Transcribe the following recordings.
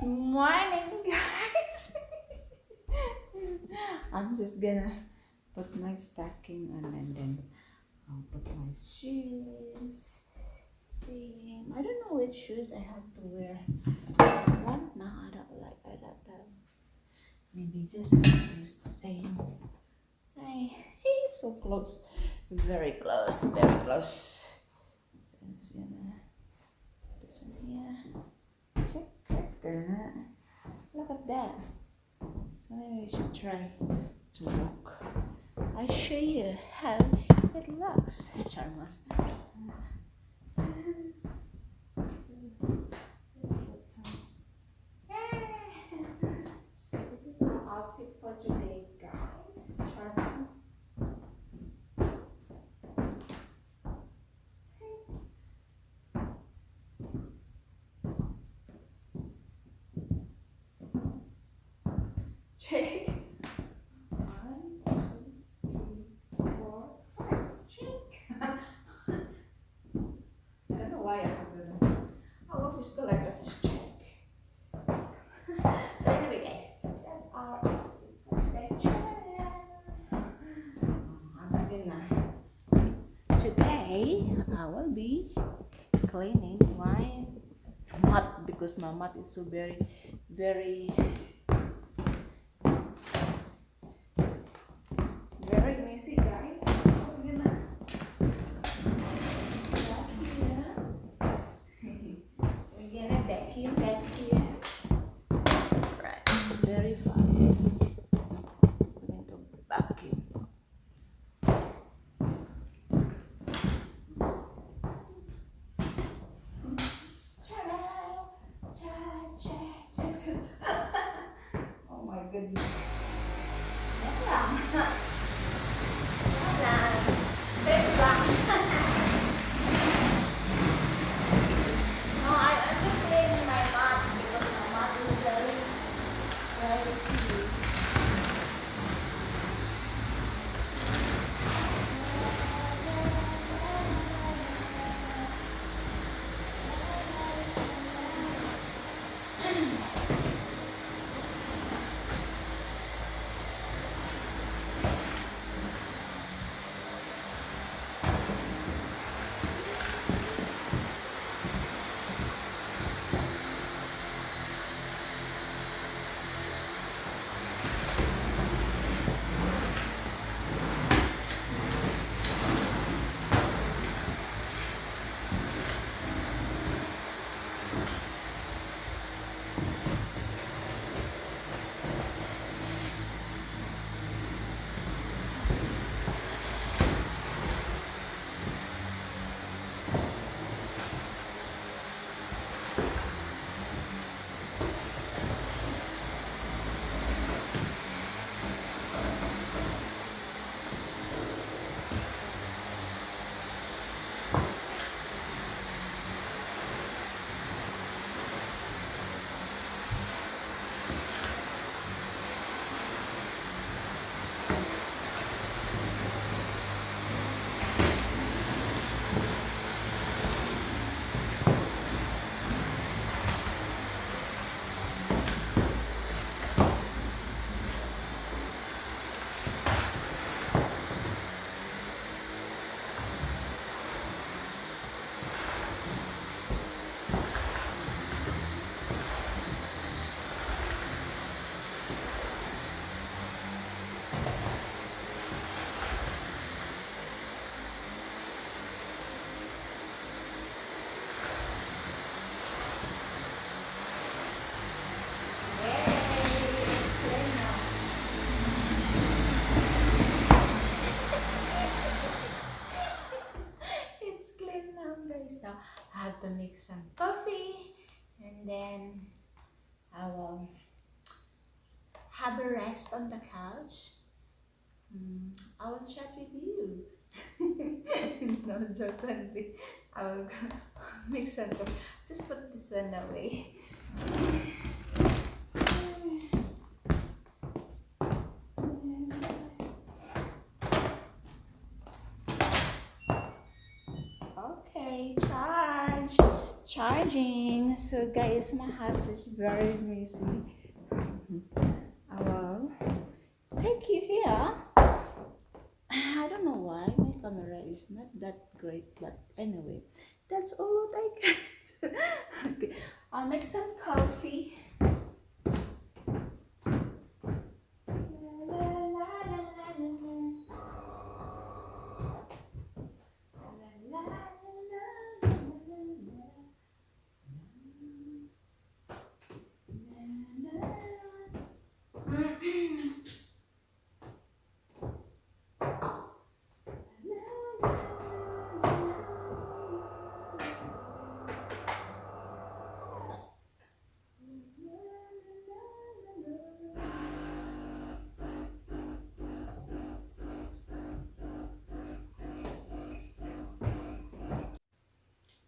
Morning, guys. I'm just gonna put my stocking on and then I'll put my shoes. See, I don't know which shoes I have to wear. One? No, I don't like. I don't know. Maybe just use the same. He's so close. Very close. Very close. I'm just gonna put this in here. Check that. Look at that. So maybe we should try to walk. I'll show you how it looks. Charmas. So this is our outfit for today, guys. Charmas. Check. 1, 2, 3, 4, 5. Check. I don't know why I have to know. I will just go like that. Check. But anyway, guys, that's our outfit for today. I'm just gonna. Today, I will be cleaning my mat because my mat is so very messy, guys. We're gonna vacuum. Right, very fine. We're going to vacuum. Oh my goodness. Now I have to make some coffee and then I will have a rest on the couch. I will chat with you. No joke only. I will make some coffee. Just put this one away. Okay, charge. Charging. So guys, my house is very noisy. I will take you here. I don't know why my camera is not that great, but anyway, that's all I can do. Okay, I'll make some coffee.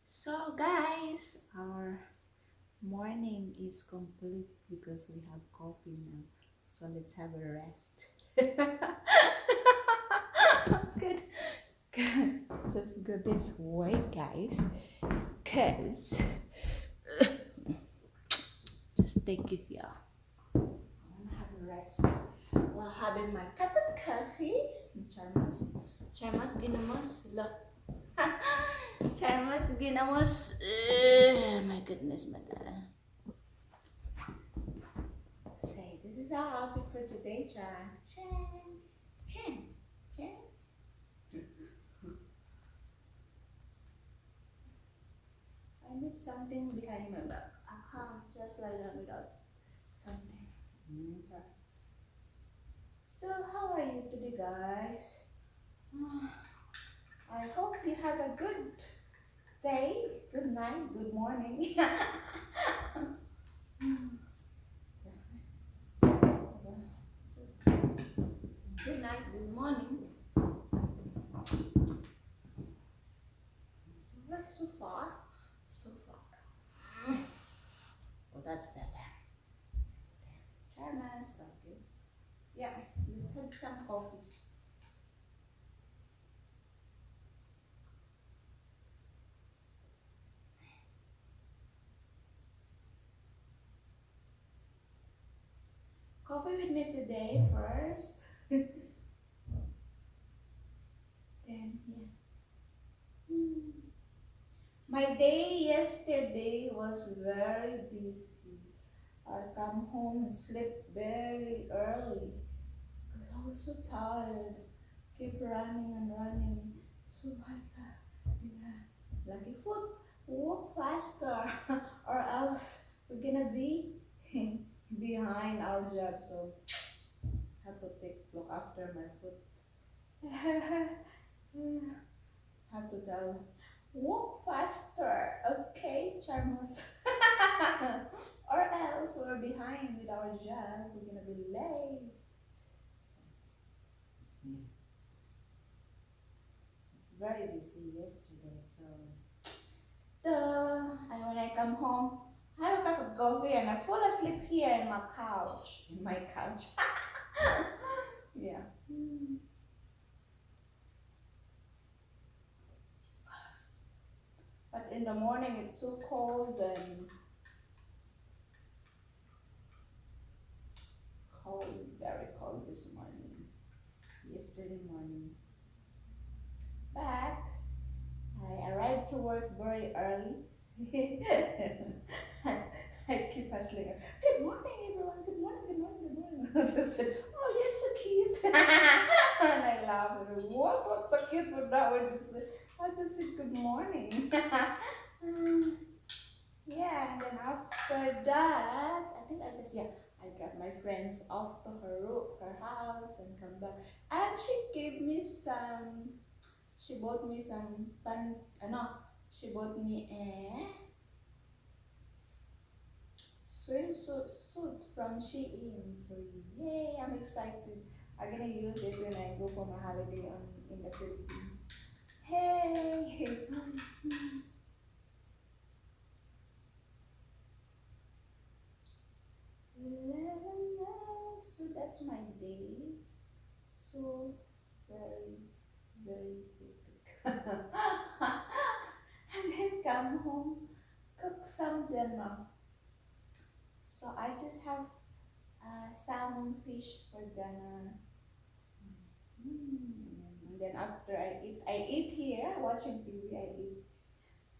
So guys, our morning is complete because we have coffee now. So let's have a rest. Good. Good. Just go this way, guys. Cause just take you here. I wanna have a rest while having my cup of coffee. Charmas. Charmas ginamos. Look. Charmas ginamos. My goodness, madam. Say, this is our outfit for today, Char. Chan. Chan. Chan. I need something behind my back. I can't just lie down without something. Sorry. So, how are you today, guys? I hope you have a good day, good night, good morning. Good night, good morning. So far, so far. Oh, that's better. Charmas, okay. Yeah, let's have some coffee. Coffee with me today first. Then, yeah. My day yesterday was very busy. I come home and sleep very early because I was so tired. Keep running and running. So my God, yeah. Lucky foot, walk faster or else we're gonna be behind our job. So have to look after my foot. Have to tell, walk faster, okay, Charmos. Or else we're behind with our job. We're gonna be late. Yeah. It's very busy yesterday, so when I come home, I have a cup of coffee and I fall asleep here in my couch. In my couch. Yeah. But in the morning it's so cold and cold, very cold this morning. Yesterday morning. But I arrived to work very early. I keep hustling. Good morning, everyone. Good morning, good morning, good morning. I just said, oh, you're so cute. And I laugh. What's so cute with that one? I just said, good morning. Yeah, and then after that, I think I got my friends off to her house and come back. And she bought me some no, she bought me a swimsuit from Shein. So yay, I'm excited. I'm gonna use it when I go for my holiday in the Philippines. Hey! La, la, la. So that's my day. So very, very hectic. And then come home. cook some dinner. So I just have salmon fish for dinner. And then after I eat here watching TV. I eat.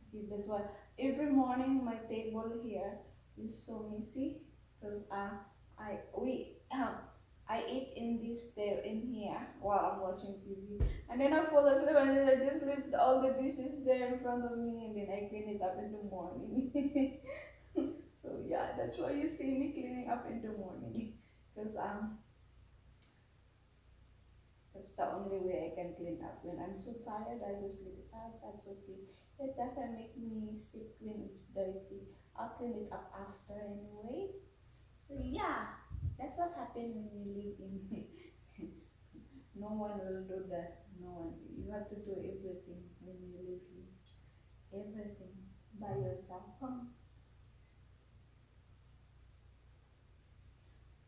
Okay, that's why every morning my table here is so messy because I eat in this there in here while I'm watching TV, and then I fall asleep and then I just leave all the dishes there in front of me, and then I clean it up in the morning. So yeah, that's why you see me cleaning up in the morning, because that's the only way I can clean up. When I'm so tired, I just leave it up. That's okay. It doesn't make me sick when it's dirty. I'll clean it up after anyway. So yeah, that's what happened when you live in. No one will do that. No one. You have to do everything when you live here. Everything by yourself.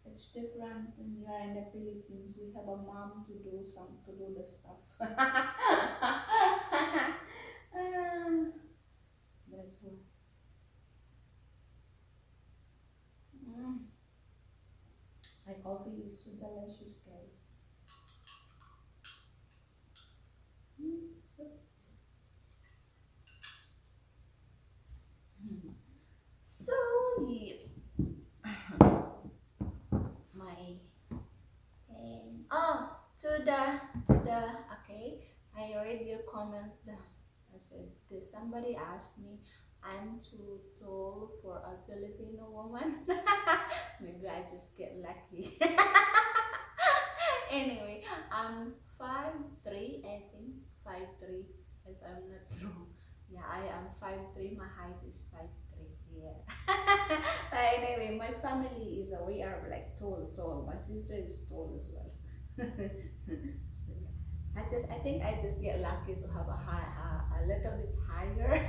It's different when you are in the Philippines. We have a mom to do the stuff. Um, that's what. Mm, my coffee is so delicious, guys. So, so yeah. My and to the okay. I read your comment. I said, did somebody ask me I'm too tall for a Filipino woman? Maybe I just get lucky. Anyway, I'm 5'3", I think 5'3", if I'm not wrong. Yeah, I am 5'3". My height is 5'3". Yeah. But anyway, my family is we are like tall. My sister is tall as well. So yeah, I think I just get lucky to have a little bit higher,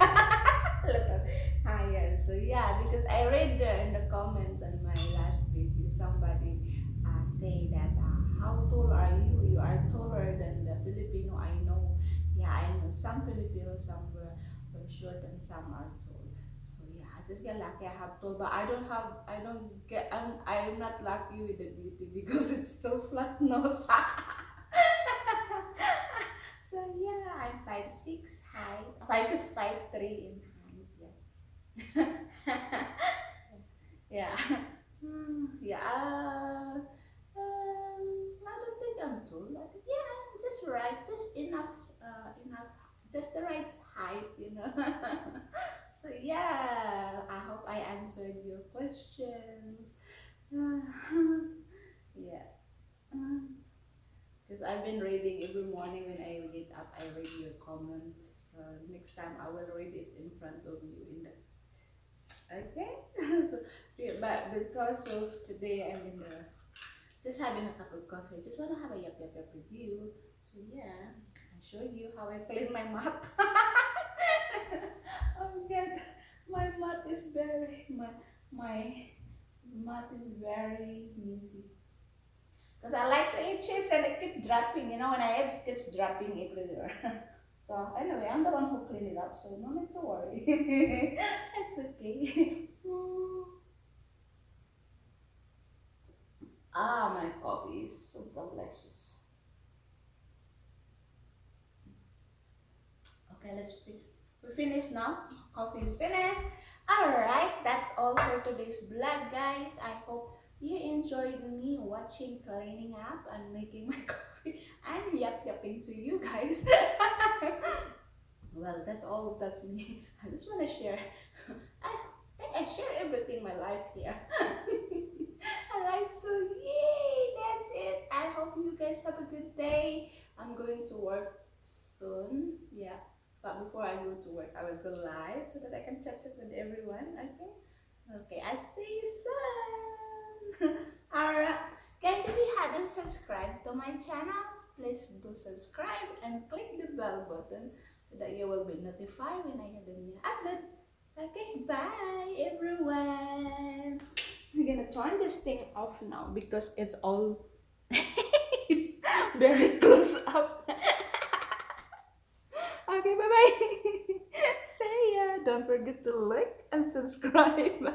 a little higher. So yeah, because I read there in the comment on my last video, somebody say that how tall are you? You are taller than the Filipino. I know. Yeah, I know some Filipinos, some were short and some are tall. So yeah, I just get lucky. I have tall, but I don't get. I'm not lucky with the beauty because it's still flat nose. So yeah, I'm 5'6" height, 5'6", 5'3" in height. Yeah. Yeah. Yeah. I don't think I'm tall. I think, yeah, I'm just right, just enough, just the right height. So yeah, I hope I answered your questions. Yeah. Because I've been reading every morning when I get up, I read your comments. So next time I will read it in front of you in the okay. So yeah, but because of today I'm in the just having a cup of coffee. Just wanna have a yap with you. So yeah, I show you how I clean my mat. Oh god, my mat is very my mat is very messy. Because I like to eat chips and it keep dropping, when I eat it keeps dropping everywhere. So anyway, I'm the one who clean it up, so no need to worry. It's okay. My coffee is so delicious. Okay, we finished now. Coffee is finished. Alright, that's all for today's vlog, guys. I hope you enjoyed me watching cleaning up and making my coffee. I'm yapping to you guys. Well, that's all. That's me. I just want to share. I think I share everything in my life here. Alright, so yay, that's it. I hope you guys have a good day. I'm going to work soon. Yeah. But before I go to work, I will go live so that I can chat with everyone. Okay? Okay, I see you soon. Alright. Guys, if you haven't subscribed to my channel, please do subscribe and click the bell button so that you will be notified when I have a new upload. Okay, bye everyone. I'm gonna turn this thing off now because it's all very close up. Okay, bye bye. See ya. Don't forget to like and subscribe.